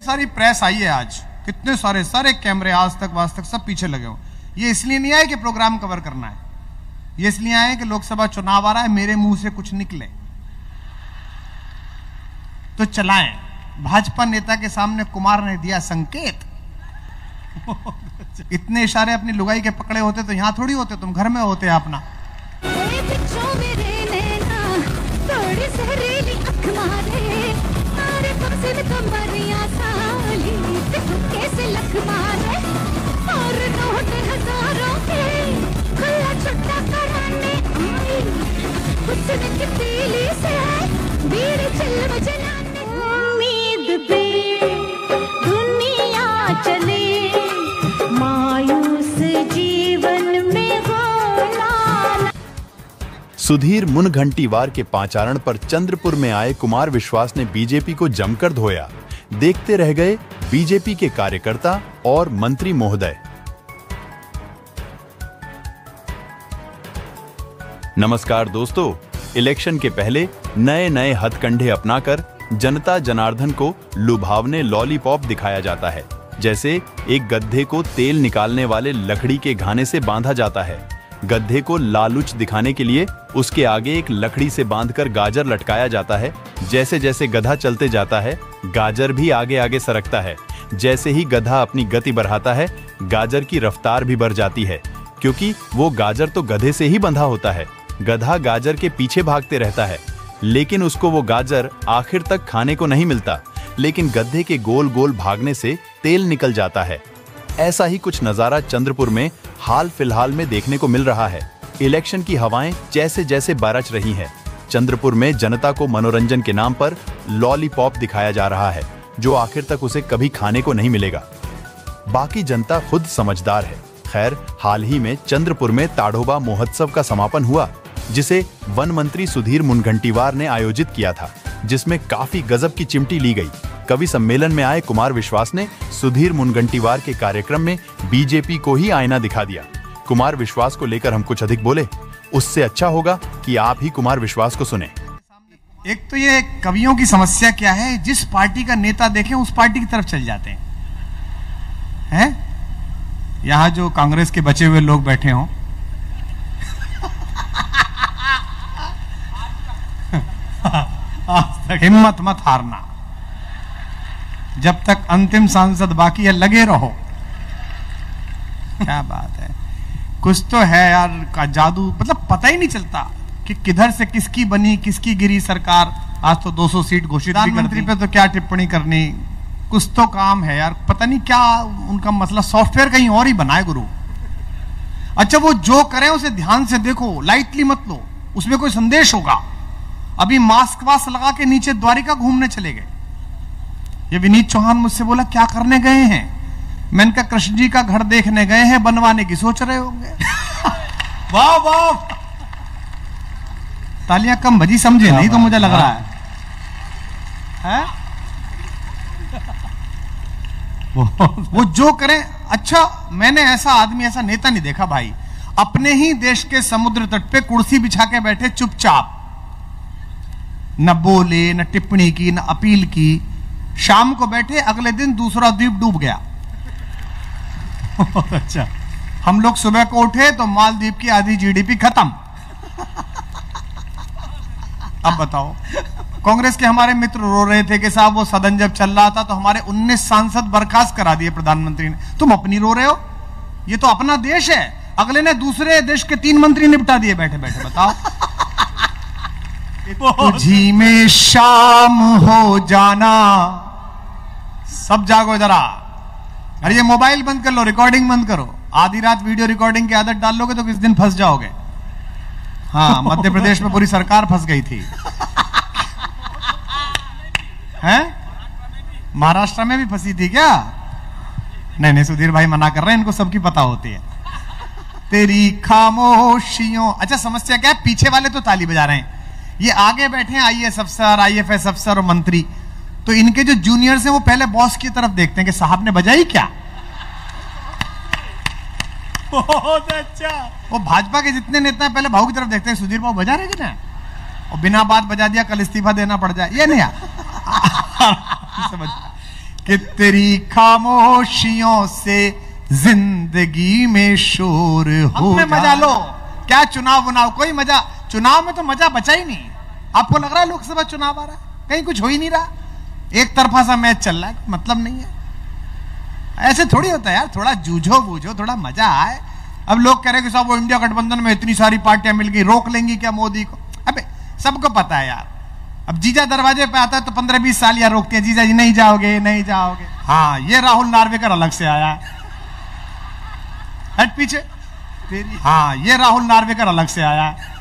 सारी प्रेस आई है आज, कितने सारे कैमरे, आज तक वास्तक सब पीछे लगे हो। ये इसलिए नहीं आए कि प्रोग्राम कवर करना है, ये इसलिए आए कि लोकसभा चुनाव आ रहा है, मेरे मुंह से कुछ निकले तो चलाएं। भाजपा नेता के सामने कुमार ने दिया संकेत। इतने इशारे अपनी लुगाई के पकड़े होते तो यहां थोड़ी होते, तुम घर में होते अपना। सुधीर मुनघंटीवार के पाचारण पर चंद्रपुर में आए कुमार विश्वास ने बीजेपी को जमकर धोया। देखते रह गए बीजेपी के कार्यकर्ता और मंत्री महोदय। नमस्कार दोस्तों, इलेक्शन के पहले नए हथकंडे अपनाकर जनता जनार्दन को लुभावने लॉलीपॉप दिखाया जाता है। जैसे एक गधे को तेल निकालने वाले लकड़ी के घाने से बांधा जाता है। गधे को लालूच दिखाने के लिए उसके आगे एक लकड़ी से बांधकर गाजर लटकाया जाता है। जैसे जैसे गधा चलते जाता है, गाजर भी आगे आगे सरकता है। जैसे ही गधा अपनी गति बढ़ाता है, गाजर की रफ्तार भी बढ़ जाती है, क्योंकि वो गाजर तो गधे से ही बंधा होता है। गधा गाजर के पीछे भागते रहता है, लेकिन उसको वो गाजर आखिर तक खाने को नहीं मिलता। लेकिन गधे के गोल गोल भागने से तेल निकल जाता है। ऐसा ही कुछ नजारा चंद्रपुर में हाल फिलहाल में देखने को मिल रहा है। इलेक्शन की हवाएं जैसे जैसे बरच रही हैं, चंद्रपुर में जनता को मनोरंजन के नाम पर लॉलीपॉप दिखाया जा रहा है, जो आखिर तक उसे कभी खाने को नहीं मिलेगा। बाकी जनता खुद समझदार है। खैर, हाल ही में चंद्रपुर में ताड़ोबा महोत्सव का समापन हुआ, जिसे वन मंत्री सुधीर मुनघंटीवार ने आयोजित किया था, जिसमें काफी गजब की चिमटी ली गई। कवि सम्मेलन में आए कुमार विश्वास ने सुधीर मुनघंटीवार के कार्यक्रम में बीजेपी को ही आईना दिखा दिया। कुमार विश्वास को लेकर हम कुछ अधिक बोले, उससे अच्छा होगा कि आप ही कुमार विश्वास को सुने। एक तो ये कवियों की समस्या क्या है, जिस पार्टी का नेता देखें उस पार्टी की तरफ चल जाते हैं। यहां जो कांग्रेस के बचे हुए लोग बैठे हों, हिम्मत मत हारना, जब तक अंतिम सांसद बाकी है लगे रहो। क्या बात है, कुछ तो है यार का जादू, मतलब पता ही नहीं चलता कि किधर से किसकी बनी किसकी गिरी सरकार। आज तो 200 सीट घोषित, प्रधानमंत्री पे तो क्या टिप्पणी करनी, कुछ तो काम है यार, पता नहीं क्या उनका मसला, सॉफ्टवेयर कहीं और ही बनाए गुरु। अच्छा, वो जो करें उसे ध्यान से देखो, लाइटली मत लो, उसमें कोई संदेश होगा। अभी मास्क वास्क लगा के नीचे द्वारिका घूमने चले गए। ये विनीत चौहान मुझसे बोला क्या करने गए हैं, मैंने कहा कृष्ण जी का घर देखने गए हैं, बनवाने की सोच रहे होंगे। वाह वाह, तालियां कम बजी समझे नहीं तो मुझे लग रहा है? वो जो करें। अच्छा, मैंने ऐसा आदमी, ऐसा नेता नहीं देखा भाई, अपने ही देश के समुद्र तट पे कुर्सी बिछा के बैठे चुपचाप, न बोले, न टिप्पणी की, न अपील की। शाम को बैठे, अगले दिन दूसरा द्वीप डूब गया। अच्छा, हम लोग सुबह को उठे तो मालदीव की आधी जीडीपी खत्म। अब बताओ, कांग्रेस के हमारे मित्र रो रहे थे कि साहब वो सदन जब चल रहा था तो हमारे 19 सांसद बर्खास्त करा दिए प्रधानमंत्री ने। तुम अपनी रो रहे हो, ये तो अपना देश है, अगले ने दूसरे देश के 3 मंत्री निपटा दिए बैठे बैठे। बताओ, तुझी में शाम हो जाना, सब जागो जरा। अरे ये मोबाइल बंद कर लो, रिकॉर्डिंग बंद करो, आधी रात वीडियो रिकॉर्डिंग की आदत डाल लोगे तो किस दिन फंस जाओगे। हाँ, मध्य प्रदेश में पूरी सरकार फंस गई थी। हैं? महाराष्ट्र में भी फंसी थी क्या? नहीं, सुधीर भाई मना कर रहे हैं, इनको सबकी पता होती है। तेरी खामोशियों। अच्छा, समस्या क्या है, पीछे वाले तो ताली बजा रहे हैं, ये आगे बैठे हैं आईएएस अफसर, आईएफएस अफसर और मंत्री, तो इनके जो जूनियर्स हैं वो पहले बॉस की तरफ देखते हैं कि साहब ने बजाई क्या। बहुत अच्छा। वो भाजपा के जितने नेता हैं पहले भाऊ की तरफ देखते हैं, सुधीर भाऊ बजा रहे कि ना, और बिना बात बजा दिया कल इस्तीफा देना पड़ जाए। ये नहीं समझ कि तेरी खामोशियों से जिंदगी में शोर हो में मजा लो। क्या चुनाव बुनाव, कोई मजा, चुनाव में तो मजा बचा ही नहीं। आपको लग रहा है लोकसभा चुनाव आ रहा है, कहीं कुछ हो ही नहीं रहा, एक तरफा सा मैच चल रहा है, मतलब नहीं है। ऐसे थोड़ी होता है यार, थोड़ा जूझो बूझो, थोड़ा मजा आए। अब लोग कह रहे हैं कि साहब वो इंडिया गठबंधन में इतनी सारी पार्टियां मिल गई, रोक लेंगी क्या मोदी को? अबे सबको पता है यार। अब जीजा दरवाजे पे आता है तो 15-20 साल यार रोकते हैं, जीजा जी नहीं जाओगे नहीं जाओगे। हाँ, ये राहुल नार्वेकर अलग से आया है, हट पीछे तेरी। हाँ, ये राहुल नार्वेकर अलग से आया है,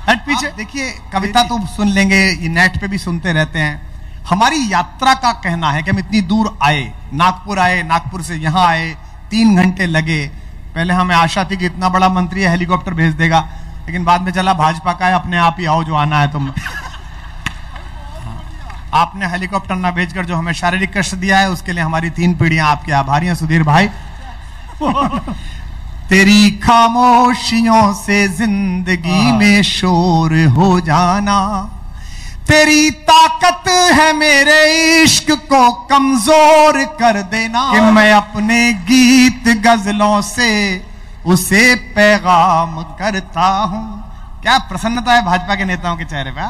हट पीछे। देखिए कविता तो सुन लेंगे, ये नेट पे भी सुनते रहते हैं। हमारी यात्रा का कहना है कि हम इतनी दूर आए, नागपुर आए, नागपुर से यहां आए, 3 घंटे लगे। पहले हमें आशा थी कि इतना बड़ा मंत्री है हेलीकॉप्टर भेज देगा, लेकिन बाद में चला भाजपा का है, अपने आप ही आओ जो आना है तुम। आपने हेलीकॉप्टर ना भेजकर जो हमें शारीरिक कष्ट दिया है उसके लिए हमारी 3 पीढ़ियां आपके आभारी हैं सुधीर भाई। तेरी खामोशियों से जिंदगी में शोर हो जाना, तेरी ताकत है मेरे इश्क को कमजोर कर देना, कि मैं अपने गीत गजलों से उसे पैगाम करता हूं। क्या प्रसन्नता है भाजपा के नेताओं के चेहरे पे।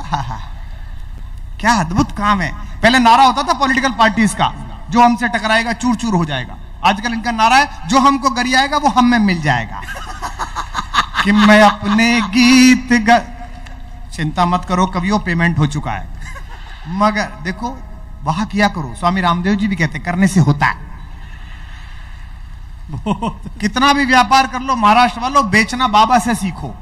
क्या अद्भुत काम है। पहले नारा होता था पॉलिटिकल पार्टीज का, जो हमसे टकराएगा चूर चूर हो जाएगा। आजकल इनका नारा है जो हमको गरियाएगा वो हम में मिल जाएगा। कि मैं अपने गीत चिंता मत करो कवियों, पेमेंट हो चुका है। मगर देखो वहां किया करो, स्वामी रामदेव जी भी कहते करने से होता है। कितना भी व्यापार कर लो महाराष्ट्र वालों, बेचना बाबा से सीखो।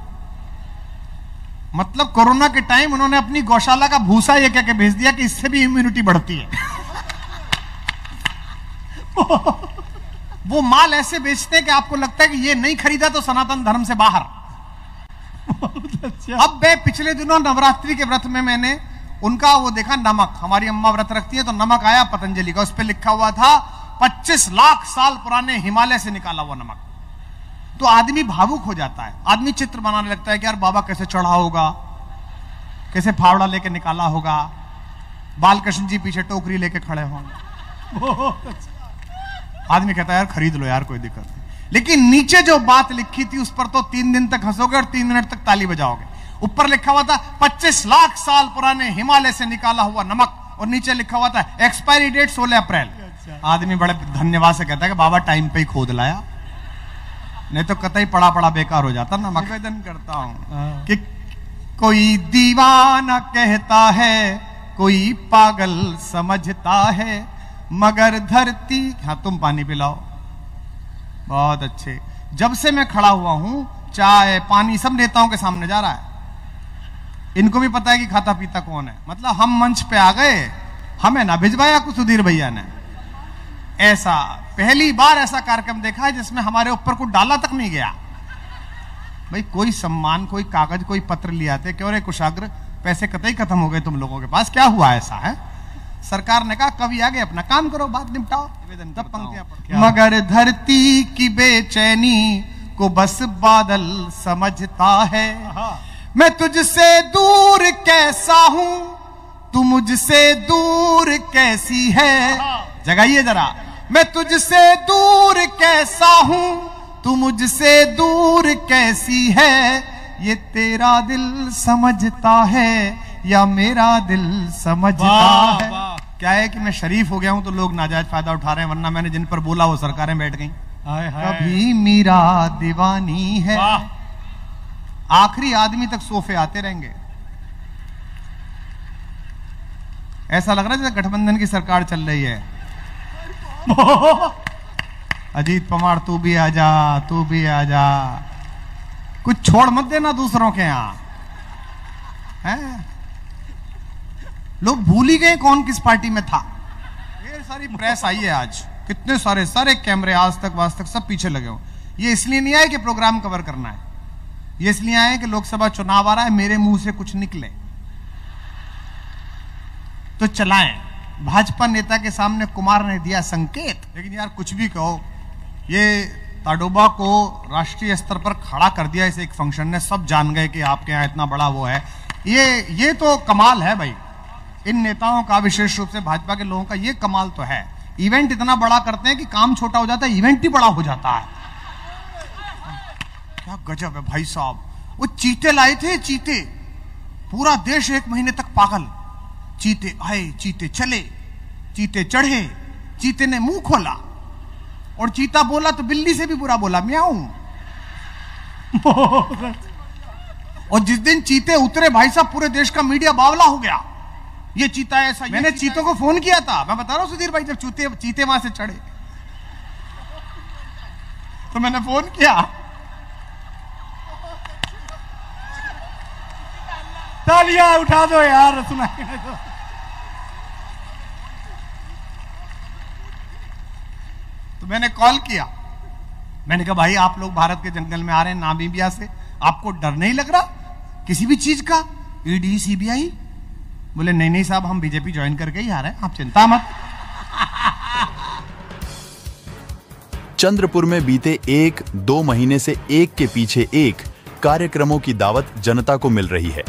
मतलब कोरोना के टाइम उन्होंने अपनी गौशाला का भूसा ये कह के भेज दिया कि इससे भी इम्यूनिटी बढ़ती है। वो माल ऐसे बेचते हैं कि आपको लगता है कि ये नहीं खरीदा तो सनातन धर्म से बाहर। अब मैं पिछले दिनों नवरात्रि के व्रत में मैंने उनका वो देखा, नमक, हमारी अम्मा व्रत रखती है तो नमक आया पतंजलि का, उस पर लिखा हुआ था 25 लाख साल पुराने हिमालय से निकाला हुआ नमक। तो आदमी भावुक हो जाता है, आदमी चित्र बनाने लगता है कि यार बाबा कैसे चढ़ा होगा, कैसे फावड़ा लेके निकाला होगा, बालकृष्ण जी पीछे टोकरी लेके खड़े होंगे। आदमी कहता है यार खरीद लो यार, कोई दिक्कत नहीं। लेकिन नीचे जो बात लिखी थी उस पर तो 3 दिन तक हंसोगे और 3 मिनट तक ताली बजाओगे। ऊपर लिखा हुआ था 25 लाख साल पुराने हिमालय से निकाला हुआ नमक, और नीचे लिखा हुआ था एक्सपायरी डेट 16 अप्रैल। आदमी बड़े धन्यवाद से कहता है कि बाबा टाइम पे ही खोद लाया, नहीं तो कतई पड़ा पड़ा बेकार हो जाता। ना निवेदन करता हूं कि कोई दीवाना कहता है, कोई पागल समझता है, मगर धरती। हाँ तुम पानी पिलाओ, बहुत अच्छे। जब से मैं खड़ा हुआ हूं चाय पानी सब नेताओं के सामने जा रहा है, इनको भी पता है कि खाता पीता कौन है। मतलब हम मंच पे आ गए, हमें ना भिजवाया कुछ सुधीर भैया ने। ऐसा पहली बार ऐसा कार्यक्रम देखा है जिसमें हमारे ऊपर कुछ डाला तक नहीं गया। भाई कोई सम्मान, कोई कागज, कोई पत्र ले आते, क्यों रे कुशाग्र पैसे कतई खत्म हो गए तुम लोगों के पास, क्या हुआ ऐसा है? सरकार ने कहा कभी आगे अपना काम करो, बात निपटाओ। तब पंक्तियां मगर धरती की बेचैनी को बस बादल समझता है, मैं तुझसे दूर कैसा हूं, तू मुझसे दूर कैसी है। जगाइए जरा, मैं तुझसे दूर कैसा हूं, तू मुझसे दूर कैसी है, ये तेरा दिल समझता है या मेरा दिल समझता है। क्या है कि मैं शरीफ हो गया हूं तो लोग नाजायज फायदा उठा रहे हैं, वरना मैंने जिन पर बोला वो सरकारें बैठ गई। कभी मीरा दीवानी है, आखिरी आदमी तक सोफे आते रहेंगे। ऐसा लग रहा है जैसे गठबंधन की सरकार चल रही है। अजीत पवार तू भी आजा, तू भी आजा, कुछ छोड़ मत देना दूसरों के यहां। लोग भूल ही गए कौन किस पार्टी में था। ढेर सारी प्रेस आई है आज, कितने सारे कैमरे, आज तक वाज तक सब पीछे लगे हो। ये इसलिए नहीं आए कि प्रोग्राम कवर करना है, ये इसलिए आए कि लोकसभा चुनाव आ रहा है, मेरे मुंह से कुछ निकले तो चलाएं। भाजपा नेता के सामने कुमार ने दिया संकेत, लेकिन यार कुछ भी कहो, ये ताडोबा को राष्ट्रीय स्तर पर खड़ा कर दिया इस एक फंक्शन ने, सब जान गए कि आपके यहाँ इतना बड़ा वो है। ये तो कमाल है भाई। इन नेताओं का, विशेष रूप से भाजपा के लोगों का ये कमाल तो है, इवेंट इतना बड़ा करते हैं कि काम छोटा हो जाता है, इवेंट ही बड़ा हो जाता है। क्या गजब है भाई साहब। वो चीते लाए थे, चीते, पूरा देश 1 महीने तक पागल। चीते आए, चीते चले, चीते चढ़े, चीते ने मुंह खोला और चीता बोला तो बिल्ली से भी बुरा बोला, म्याऊं। और जिस दिन चीते उतरे भाई साहब, पूरे देश का मीडिया बावला हो गया, ये चीता ऐसा। मैंने चीतों को फोन किया था, मैं बता रहा हूं सुधीर भाई, जब चीते वहां से चढ़े तो मैंने फोन किया, तालियां उठा दो यार, सुनाई दो। तो मैंने कॉल किया, मैंने कहा भाई आप लोग भारत के जंगल में आ रहे हैं नामीबिया से, आपको डर नहीं लग रहा किसी भी चीज का? ED, CBI? बोले नहीं नहीं साहब, हम बीजेपी ज्वाइन करके ही आ रहे हैं, आप चिंता मत। चंद्रपुर में बीते 1-2 महीने से एक के पीछे एक कार्यक्रमों की दावत जनता को मिल रही है।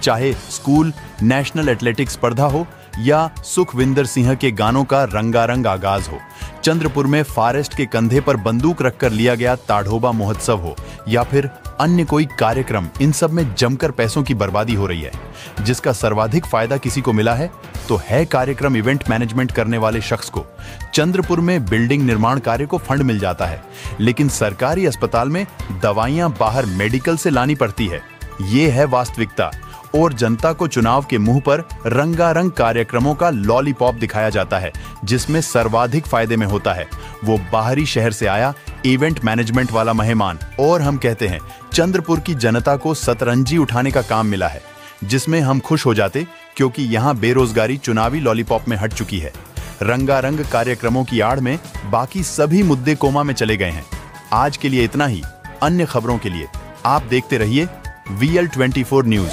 चाहे स्कूल नेशनल एथलेटिक्स स्पर्धा हो या सुखविंदर सिंह के गानों का रंगारंग आगाज हो, चंद्रपुर में फॉरेस्ट के कंधे पर बंदूक रखकर लिया गया ताड़ोबा महोत्सव हो या फिर अन्य कोई कार्यक्रम, इन सब में जमकर पैसों की बर्बादी हो रही है। जिसका सर्वाधिक फायदा किसी को मिला है तो है कार्यक्रम इवेंट मैनेजमेंट करने वाले शख्स को। चंद्रपुर में बिल्डिंग निर्माण कार्य को फंड मिल जाता है, लेकिन सरकारी अस्पताल में दवाइयां बाहर मेडिकल से लानी पड़ती है। ये है वास्तविकता। और जनता को चुनाव के मुंह पर रंगारंग कार्यक्रमों का लॉलीपॉप दिखाया जाता है, जिसमें सर्वाधिक फायदे में होता है वो बाहरी शहर से आया इवेंट मैनेजमेंट वाला मेहमान। और हम कहते हैं चंद्रपुर की जनता को सतरंजी उठाने का काम मिला है, जिसमें हम खुश हो जाते क्योंकि यहाँ बेरोजगारी चुनावी लॉलीपॉप में हट चुकी है। रंगारंग कार्यक्रमों की आड़ में बाकी सभी मुद्दे कोमा में चले गए हैं। आज के लिए इतना ही। अन्य खबरों के लिए आप देखते रहिए VL24 न्यूज।